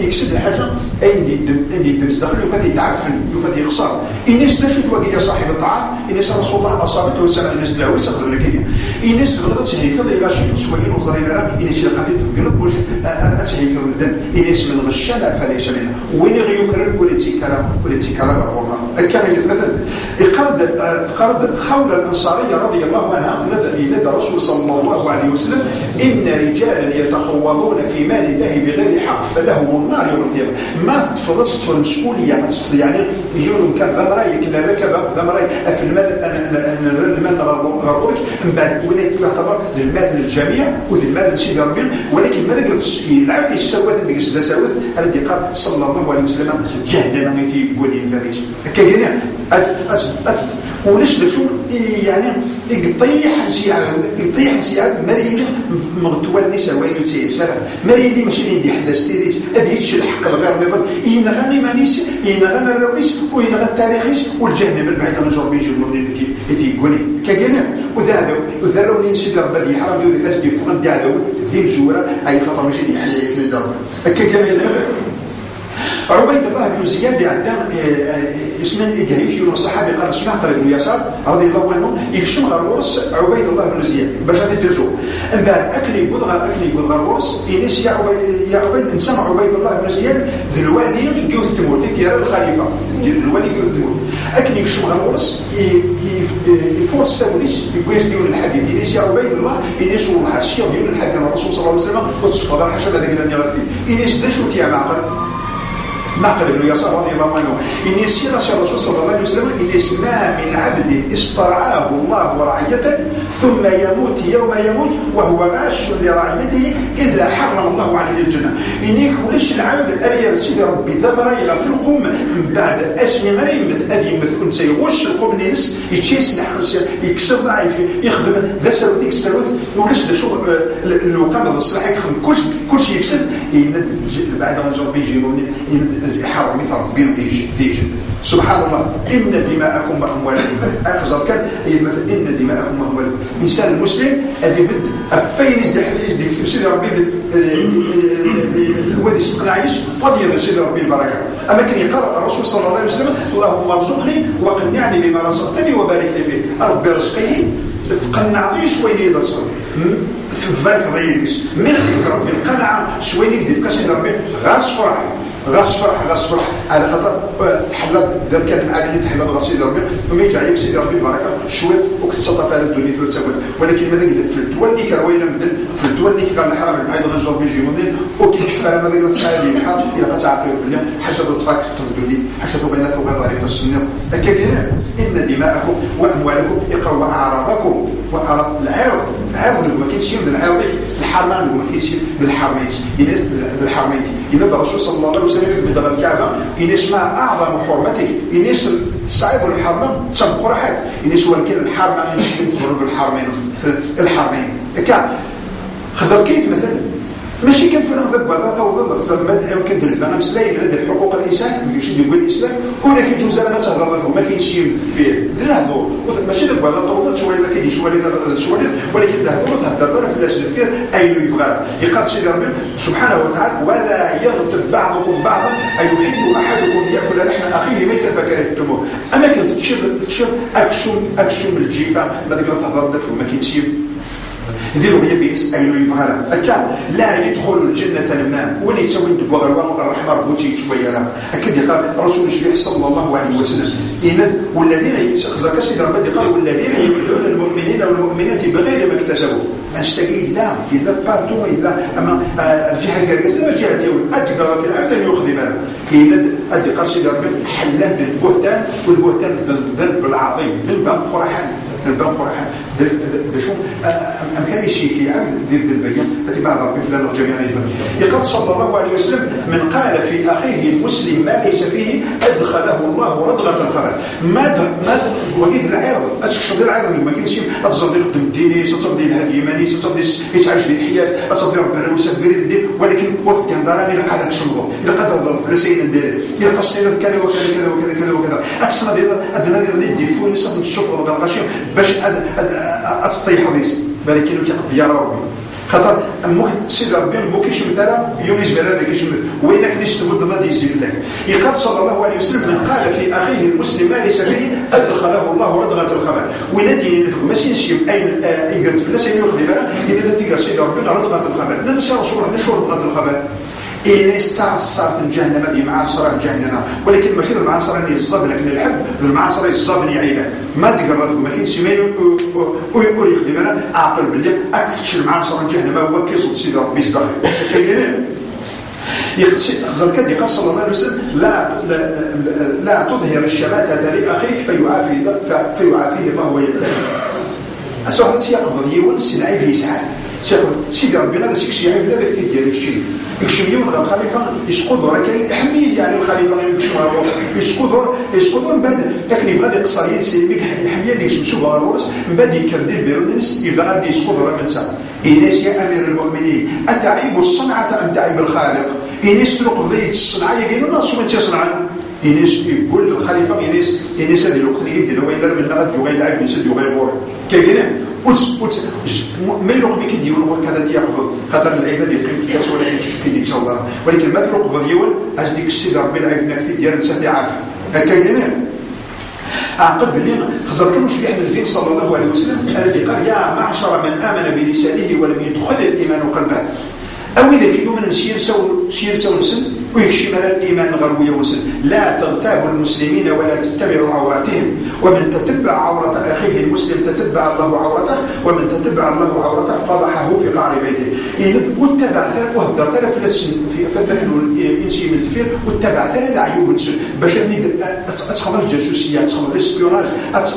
S1: يكسب الحاجه عندي الدم داخل يفادي يتعفن يفادي يخسر الناس لا شو توقي صاحب الطعام الناس رسول الله اصابته وسال الناس داوي يستخدم لك الناس غلطت هيك لا يغاشي شويه وزرين راه الناس لقاتي في قلب واش اتهيك الدم الناس من غشنا فليس منا وين غيكرر ولتي كلام والله كان مثلا قرض خولة الأنصارية رضي الله عنها لدى الرسول صلى الله عليه وسلم إن رجالا يتخوضون في مال الله بغير حق فلهم النار يوم القيامة ما تفضلش تفضل المسؤولية يعني يقولون كان ذمراي كنا ركب ذمراي في المال غرورك من بعد وين يعتبر المال للجميع وذي المال لسيدي ربي ولكن ماذا قلت يلعب السواد اللي قصد سواد الذي قال صلى الله عليه وسلم جهنم التي يقول الفريش كاين وليش شو يعني يطيح نسيا مريم مغتوال النساء وين سيسرع مريم ماشي اللي حدا ستيريت هذه الشيء الحق الغير نظام ينغني مانيس ينغني الرويس وينغني التاريخيس والجهنم البعيد عن جربي يجيبوا من اللي يقولي كاين وذا لو نسيت ربي حرام يقول لك اجي فوق الدعوه ذي مجوره اي خطر ماشي اللي دار كاين عبيد الله بن زياد عندما اسمه إجهيش والصحابي قال اسمه عطر بن يسار رضي الله عنه يكشم غرورس عبيد الله بن زياد باش تدرجو من بعد أكلي بضغ غرورس إنيس يا عبيد انسمع عبيد الله بن زياد ذي الوالي يجوث التمور في كيار الخليفة الوالي يجوث التمور أكلي يكشم غرورس يفور الساوليس يقويس ديون الحديث إنيس يا عبيد الله إنيس ومحاشية ديون الحديث الرسول صلى الله عليه وسلم وتصفى ذا حشد ذاك اللي غادي إنيس دشو تيا معقل بن يسار رضي الله عنه إن يسير الرسول صلى الله عليه وسلم إن اسمع من عبد استرعاه الله ورعيته ثم يموت يوم يموت وهو غاش لرعيته إلا حرم الله عليه الجنة إنيك وليش العبد الأريا سيدي ربي ذمريغا في القوم من بعد أسمي مريم مثل أدي مثل أنسى يغش القوم نينس يتشيس نحرس يكسر ضعيف يخدم ذا سلوث يكسروث وليش ذا شغل لو قام بالصلاح يخدم كل شيء يفسد بعد أن جربي يجيبوا حرم مثل بين ديجن سبحان الله إن دماءكم وأموالكم أخذ كان مثل إن دماءكم وأموالكم إنسان المسلم الذي فين يزدك سيدي ربي وذي استقناعيش وذي يذي سيدي ربي البركة أما كان يقرأ الرسول صلى الله عليه وسلم اللهم ارزقني وقنعني بما رزقتني وبارك لي فيه ربي رزقي تقنعطي شويه يدرسوا في بالك ضيقس من ربي القناعه شويه يدير كاسيد ربي غاس فرح على خاطر تحلل اذا كان معالي تحلل غسيل ربي وما يجي عليك سيدي ربي البركه شويه وكتصطف على الدنيا تسوى ولكن ماذا قلت في الدول اللي كروينا مدن في الدول اللي كان الحرام البعيد غنجر بيجي منين وكيف ماذا قلت سالي الحال الى تعطي بلي حاجه تفكر تفضلي حاجه بينات وغير في السنه هكذا ان دماءكم واموالكم يقوا اعراضكم واعراض العرض ما كاينش يم العرض الحرمان وما كاينش الحرمين الحرمين إن الرسول صلى الله عليه وسلم في دار الكعبة إن اسمها أعظم حرمتك إن اسم صعيب الحرم تنقر حد إن اسم ولكن الحرمين يشكل في الحرمين كان خزر كيف مثلا ماشي كنت انا ضد ولا ضد خزر ما يمكن ندير انا مسلاي على حقوق الانسان يجي يقول الاسلام ولكن جوج ما تهضر لهم ما كاينش فيه نهضوا ماشي ضد ولا ضد شويه ما كاينش شويه ولكن نهضوا تهضر في الناس الفير اين يبغى يقال سيدي ربي سبحانه وتعالى ولا يغتب بعضكم بعضا ايحب احدكم ياكل لحم اخيه ميتا فكرهتموه اما كنت تشرب اكشم الجيفه ما تقدر تهضر ما كاينش يديروا هي بيس أين يفعل أكا لا يدخل الجنة المام وين يتسوي دبوا غلوان الرحمة ربوتي شوية أكد قال رسول الله صلى الله عليه وسلم إن والذين خزاك سيد ربي قال والذين يؤذون المؤمنين والمؤمنات بغير ما اكتسبوا ما نشتكي إلا بارتو إلا أما الجهة الكركز لما الجهة ديال أدقى في العبد أن يأخذ باله إلا أدقى سيد ربي حلال بالبهتان والبهتان الذنب العظيم ذنب قرحان ده شو أمكاني شيء يعني ذي البيان أتباع ربي فلان جميعا يقول صلى الله عليه وسلم من قال في أخيه المسلم ما ليس فيه أدخله الله رضغة الخبر ما وجد العرض أسكشف ديال العرض ما كاينش أتصدي يخدم الديني أتصدي الهدي يماني أتصدي يتعايش في الحياة أتصدي ربنا وسافر الدين ولكن وقت كان ضرامي إلى قاعدة شنظر إلى قاعدة فلسين ندير إلى قصير كذا وكذا وكذا وكذا كذا وكذا أتصنع أدنى ندي فوين نصب الشفر والغشيم باش أتطيح حديث ولكن كيقبل يا ربي خاطر ممكن سيد ربي ممكن شي مثلا يونس بهذا كيش مثل وينك نستبد ضد يزيف لك يقال صلى الله عليه وسلم من قال في اخيه المسلم ما ليس فيه ادخله الله رضغه الخبر وينادي نفهم ماشي نشي اين يقعد فلاس ياخذ باله الا تيقال سيد ربي رضغه الخبر لا نسى رسول الله شو رضغه الخبر إن استعصرت الجهنم دي معاصرة الجهنم ولكن ماشي المعاصرة اللي يصاب لكن الحب المعاصرة يصابني عيبا ما تقرضكم ما كاين سيمين ويقول يخدم انا اعقل باللي اكفتش المعاصرة الجهنم هو كيصد سيدي ربي يصدق يقصد كده قال صلى الله عليه وسلم لا تظهر الشماتة لأخيك فيعافيه الله ويبتليه أسوأ سيقف ذي ونس العيب يسعى سيدي ربنا هذا شيء يعيب لا ذاك ديال الشيء يكشميون غير الخليفه يسقط راه كاين حميد يعني الخليفه غير يكشم الراس يسقط من بعد لكن يبغى يقصر يسلمك حميه ديك يشوفها الراس من بعد يكمل البيرو الناس يبغى غادي يسقط راه من ساعه إناس يا امير المؤمنين اتعيب الصنعه ام تعيب الخالق إناس تلقف ذي الصنعه يقولوا الناس ومن تصنع إناس يقول الخليفه إناس هذه الوقت اللي يدير وين من غادي يغير نسد يغير كاين ما يلوق بك ديون وكذا يقفض خاطر العباد يقيم في الناس ولا يتشكي يتصور ولكن ما تلوق ديون از ديك الشيء ربي العيب نكتي ديال نسى عافيه هكا كاين عقل باللي خزر كانوا شبيه النبي صلى الله عليه وسلم الذي قال يا معشر من امن بلسانه ولم يدخل الايمان قلبه او اذا كيدوا من سيرسوا نسل ويكشف على الايمان غرويه وسل لا تغتابوا المسلمين ولا تتبعوا عوراتهم ومن تتبع عورة اخيه المسلم تتبع الله عورته ومن تتبع الله عورته فضحه في قعر بيته إن واتبع ثلاث وهدر ثلاث في فدخلوا الانسي من التفير واتبع ثلاث العيوب نسل باش اتخمر الجاسوسيه اتخمر الاسبيوناج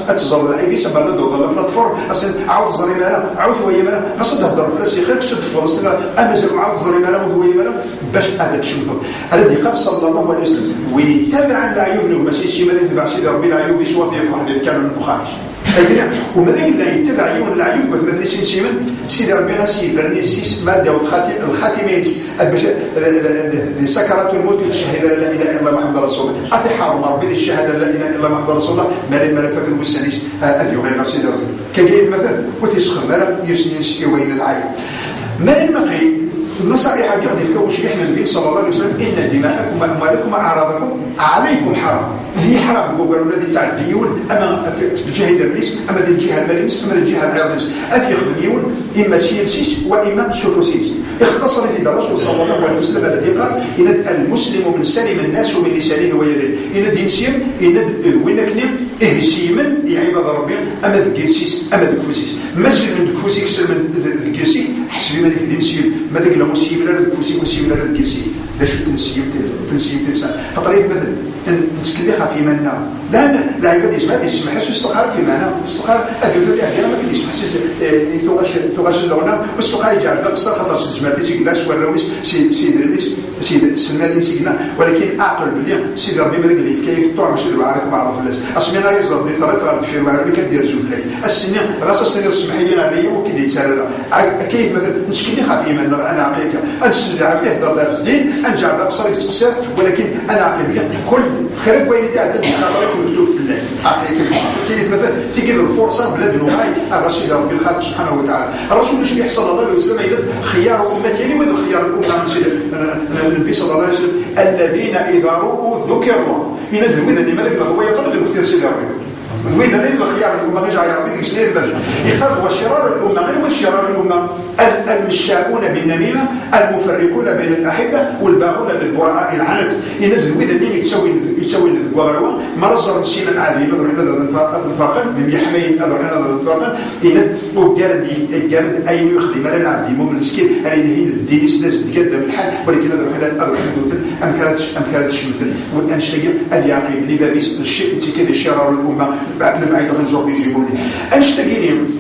S1: اتزر العيب سبب ضد البلاتفورم اصلا عاود زريماله عاود هو يماله قصد هدر فلاس يخرج شد فرص امازون عاود زريماله وهو يماله باش هذا تشوفه الذي قال صلى الله عليه وسلم وين يتبع لا يفنق ماشي شي ماذا يتبع سيدي ربي لا يوفي شو في واحد كان البخاري أجل وماذا لا يتبع يوم لا يوفي مثلا شي سيمن سيدي ربي ناسي فرني سيس ماده الخاتمين لسكرات الموت الشهاده لا اله الا الله محمد رسول الله افي حرم ربي الشهاده لا اله الا الله محمد رسول الله ما فكر بالسنيس اديو غير سيدي ربي كاين مثلا وتسخر مالا يسني وين العين ما المقي النصائح قاعد يفكوا شي احنا النبي صلى الله عليه وسلم ان دماءكم واموالكم واعراضكم عليكم حرام اللي حرام قالوا الذي تاع الديون اما في الجهه الابليس اما الجهه الماليس اما الجهه العرضيس اثي يخدمون اما سينسيس واما سوفوسيس اختصر في الرسول صلى الله عليه وسلم الذي قال ان المسلم من سلم الناس من لسانه ويده ان دينسيم ان وينكنيم اهسيمن يعبد ربي اما ذكيسيس اما ذكفوسيس مسجد من ذكفوسيس من ذكيسي حسبي ما دينسيم ما ذاك المسيب لا ذكفوسي مسيب لا ذكيسي ذا شو تنسيب خطريه مثلا نتكلخها في منا لان لا يقدر يسمع حسب استقرار في منا استقرار ادوله اهلها ما كاينش حسس توغاش اللغنا واستقرار يجعل ذاك الصخر خاطر سمعتي سيكلاش والرويس سيد سنالين سيكنا ولكن اعقل باللي سيدي ربي ما قال لي في كاين طوع ماشي عارف بعض الناس اسمينا يضرب لي ثلاث غير في الوعر كدير جوج لك السنين غاص السنين السمحيه غادي وكيدي يتسالى كاين مثلا نتكلخها في منا انا عقيك انسل عافيه يهضر في الدين انجع ذاك الصخر يتقصر ولكن انا عقل باللي كل خرب وين تعدد خاطرك مكتوب في الله عقيك كيف مثلا في كذا الفرصه بلاد نوعي الرشيد ربي الخالق سبحانه وتعالى الرسول ايش بيحصل صلى الله عليه وسلم يقول خيار امتي يعني وين خيار الامه من سيدنا النبي صلى الله عليه وسلم الذين اذا رؤوا ذكروا ان الهوذا لماذا هو يطلب المكثير سيدي ربي الهوذا الذي خيار الامه غير جاي ربي ديك سنين باش يقال وشرار الامه غير شرار الامه المشاؤون بالنميمه المفرقون بين الاحبه والباغون بالبراء العنت ان ذوي ذي يتسوي الغروه مرزر نسينا عادي نروح لهذا الفاقن من يحمين نروح لهذا الفاقن ان وقال اي يخدم على العبد مو مسكين اي نهي الدين سداس تقدم الحل ولكن نروح لهذا امكانات مثل وانشتي اليقين اللي بابيس الشيء كذا شرار الامه بعد ما يدخل جوب يجيبوني انشتي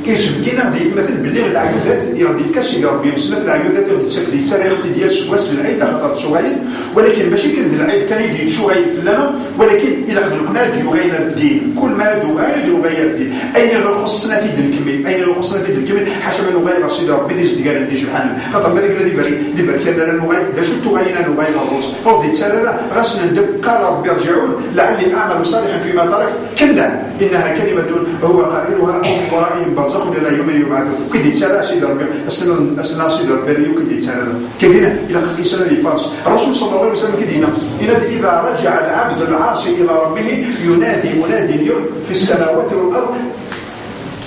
S1: كيسبقينا غادي مثل باللي العيوذات غادي في كاس ربي سنه العيوذات غادي تسكدي سريقه ديال سواس العيد خاطر شويه ولكن ماشي كان العيد كان يدير شويه فلانه ولكن الى كنا يغير الدين كل ما يغير الدين اين يخصنا في الدين كمل اين يخصنا في الدين كمل حاشا ما نغير سيدي ربي ديز قال لي سبحانه خاطر ما ديك دي بركان لا نغير باش تغيرنا نغير الرؤوس فوضي تسرر غسنا ندب قال ربي ارجعون لعلي اعمل صالحا فيما ترك كلا انها كلمه هو قائلها من ورائهم برزخ الى يوم يبعثون كي تسرر سيدي ربي اسنا سيدي ربي كي تسرر كاينه الى الانسان اللي فاس الرسول صلى الله عليه وسلم كيدينا اذا رجع العبد العاصي الى ربه ينادي مناد في السماوات والارض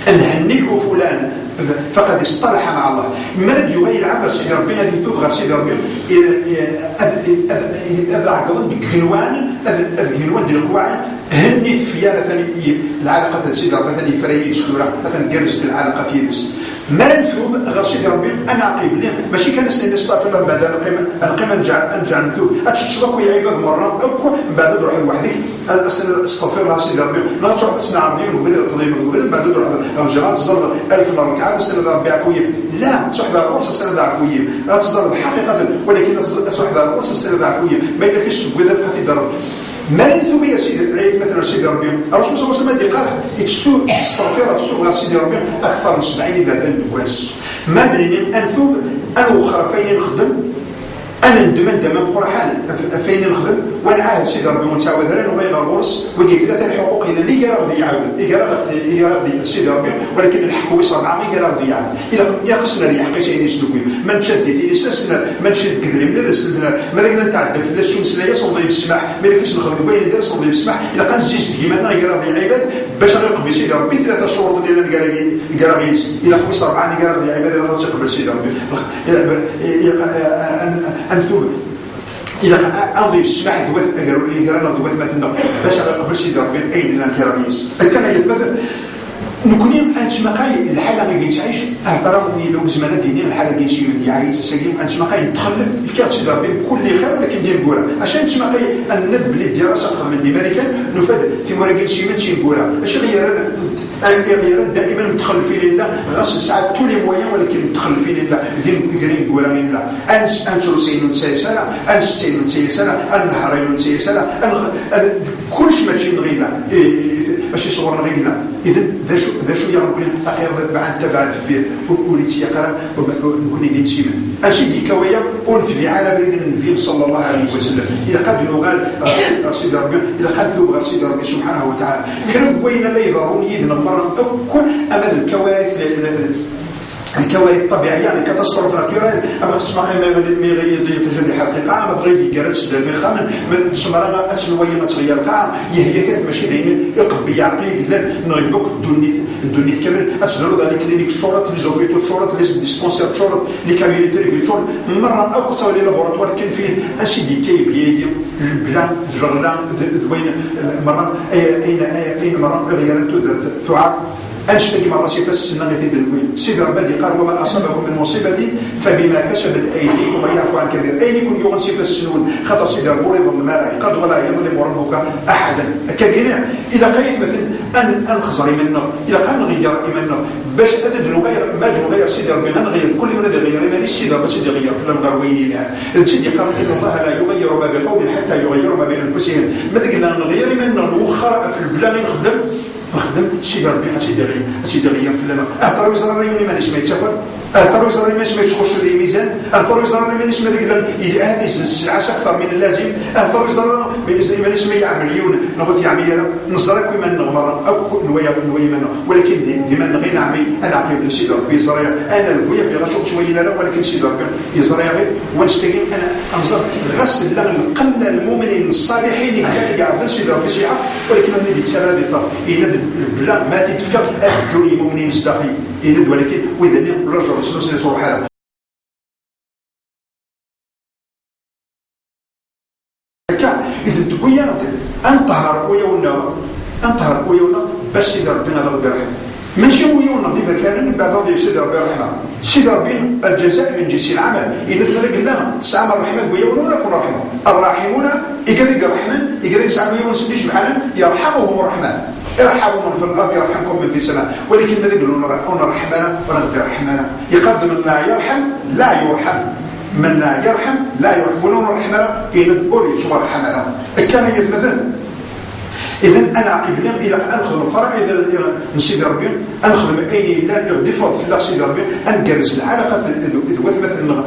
S1: ان هنئوا فلان فقد اصطلح مع الله من يغير عمل سيدي ربنا دي تبغى سيدي ربنا اذا عقلون الجنوان ديال القواعد هني في مثلا العلاقه سيدي ربنا مثلا فريد الشورى مثلا جرست العلاقه في يدس ما نشوف غير سيدي ربي انا قيب ليه ماشي كان نستغفر الله بعد القيمه نرجع نشوف اتشبك ويعيب مره او بعد نروح لوحدك استغفر الله سيدي ربي ما تروح تسمع عرضيين وبدا تضيم وبدا بعد نروح الجرات الزرد 1000 ركعه السنه ربي عفويه لا تصحب القرص السنه عفويه لا تزرد حقيقه ولكن تصحب القرص السنه عفويه ما يلكش بدا بقى الضرب ما ننثو يا سيدي العيد مثلا سيدي ربي الرسول صلى الله عليه وسلم قال تستغفر الصغر سيدي ربي اكثر من 70 بهذا النواس ما ادري انثو انا اخرى فين نخدم انا ندم قرحان فين نخدم وانا عاهد سيدي ربي ونتعاود انا وغير غورس وكيف ثلاثه الحقوق اللي غادي يعاود غادي سيدي ربي ولكن الحق وصل معاه غادي يعاود الى قصنا لي حقيقه يعني شنو من شدت لي سسنا من شد كذري من هذا السنه ما داك نتعدى في السمس لا يصلي بالسماح ما كاينش نخدم بين ندير صلي بالسماح الا كان زيد كيما انا غادي العباد باش غيقبل سيدي ربي ثلاثه شروط اللي انا قال غيس الى قوي معاه غادي العباد غادي تقبل سيدي ربي أنثوب إذا أنظر السماح دوات قالوا لي قالنا دوات مثلنا باش على قبل سيدي ربي أين لنا الكرايس كان يتمثل نكونين أنت مقاي الحالة ما جيتش عايش احترام ويلو زمان ديني الحالة جيت شي من عايز ساكين أنت مقاي تخلف في كات سيدي ربي كل خير ولكن دير كورة عشان أنت مقاي الندب اللي الدراسة خدم الأمريكان نفاد في مورا جيت شي من شي كورة اش غير دائما متخلفين لله غاس ساعات طول مويا ولكن متخلفين لله دين كورة لله أنت رسين سيسرة أنت سين سيسرة النهرين سيسرة كلش ماشي نغينا ماشي صغر نغينا إذا ذا شو يغنقول أقير ذا عن تبعت فيه وليتي يقرأ نكون يدين سيمن أشي دي كوية أنفي على بريد النبي صلى الله عليه وسلم إذا قد نغال سيد ربي إذا قد نغال سيد ربي سبحانه وتعالى كانوا بوين لا يضرون يذن مرة كل أمد الكوارث الطبيعيه يعني كاتاستروف ناتورال اما تسمع ما يغير تجدي حقيقه ما تغير كانت سد المخامن من سمره اسنويه ما تغير كاع هي كيف ماشي داين يقبي يعطيك نغيبك الدنيا كامل اسدروا ذلك كلينيك شورت لي زوبيتو شورت لي ديسبونسير شورت لي كابينيتري في شورت مره او كتصور لي لابوراتوار كان فيه اشي دي كيبيدي البلان جرلان وين مره اين مره غيرت ثعاب أنشتكي مرة سيفاس السنة غير تدلوين سيدي ربي قال وما أصابكم من مصيبة فبما كسبت أيديكم ويعفو عن كثير أين يكون يوم سيفاس السنون خاطر سيدي ربي يظلم ما قد ولا يظلم ربك أحدا كبيرا إلى قيد مثل أن خزري منه إلى قال نغير إيماننا باش أدد نغير ما نغير سيدي ربي غنغير كل يوم نغير إيماني سيدي ربي سيدي غير في الغروين لها سيدي قال إن الله لا يغير ما بقوم حتى يغيروا ما بين أنفسهم ما قلنا نغير إيماننا نوخر في البلاد نخدم سيدي ربي سيدي غير في لنا أهدر وزر الريوني ما نسمع يتسافر اضطروا يزرني ما يتخش ذي ميزان، اضطروا يزرني ما نسمى ذيك هذه السلعه اكثر من اللازم، اضطروا يزرني ما نسمى مليون نغوت يعميره نزرك وما نغمر او نويا منه، ولكن ديما غير نعمي انا عقيب سيدي ربي زريا انا البويا في غشوف شويه لا، ولكن سيدي ربي يزريا غير ونستقيم انا انظر غسل القلة المؤمنين الصالحين كان يعرض سيدي ربي شيعه، ولكن هذه تسالى هذه الطرف يند بلا ما تتفكر الدنيا المؤمنين مستقيم يند، ولكن واذا رجع رسول الله صلى الله عليه وسلم إذا تقويا أنطهر ويونا باش سيدي ربي هذا الدرهم ماشي ويونا ضيف كان بعد ضيف سيدي ربي الرحمة، سيدي ربي الجزاء من جنس العمل، إذا قلنا تسعى من الرحمة ويونا ولا كون رحمة الراحمون يقدر الرحمن يقدر يسعى ويونا سبيش بحالا يرحمهم الرحمن، ارحموا من في الأرض يرحمكم من في السماء، ولكن ماذا يقولون رحمنا ونقدر رحمنا يقدم لا يرحم لا يرحم، من لا يرحم لا يرحم، ولو رحمنا إن أريد شو رحمنا كان يتمثل. إذا أنا عقبنا إلى أن أخذ الفرع إذا نسيد ربي أنخذ من أين لا يغدفض في الله سيد ربي أنجرز العلاقة إذ مثلا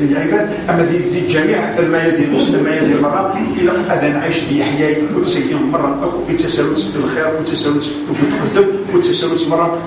S1: العباد أما ذي جميع الميادين المرة إلى أن نعيش دي حياي وتسيهم مرة أكو يتسلوت بالخير وتسلوت وتقدم وتسلوت مرة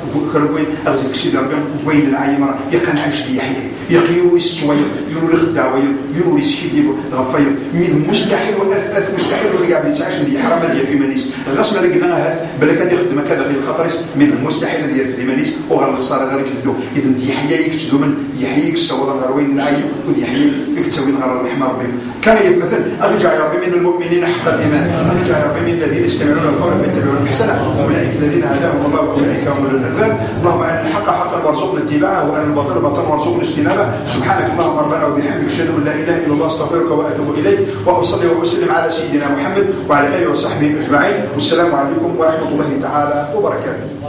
S1: وين أغزيك سيد ربي وين العاية مرة يقن عيش دي حياي يقيروا السوير يروا الخداوير يروا السكيد غفير من مستحيل وأث مستحيل اللي قاعد يتعايش دي حرام دي في منيس غاس ما لقيناها بلا كان يخدم كذا غير الخطرس من المستحيل اللي في منيس وغير الخساره غير كدو اذا دي حيايك تسدو من يحييك السواد غير وين العيو ودي يحييك تسوي غير الرحمه ربي كان يتمثل ارجع يا ربي من المؤمنين حق الايمان، ارجع يا ربي من الذين يستمعون القول فيتبعون احسنه اولئك الذين هداهم الله واولئك هم اولو الالباب، اللهم ارنا الحق حقا وارزقنا اتباعه وارنا الباطل باطلا وارزقنا اجتنابه، سبحانك اللهم ربنا وبحمدك اشهد ان لا اله الا الله استغفرك واتوب اليك واصلي واسلم على سيدنا محمد وعلى اله وصحبه اجمعين، والسلام عليكم ورحمه الله تعالى وبركاته.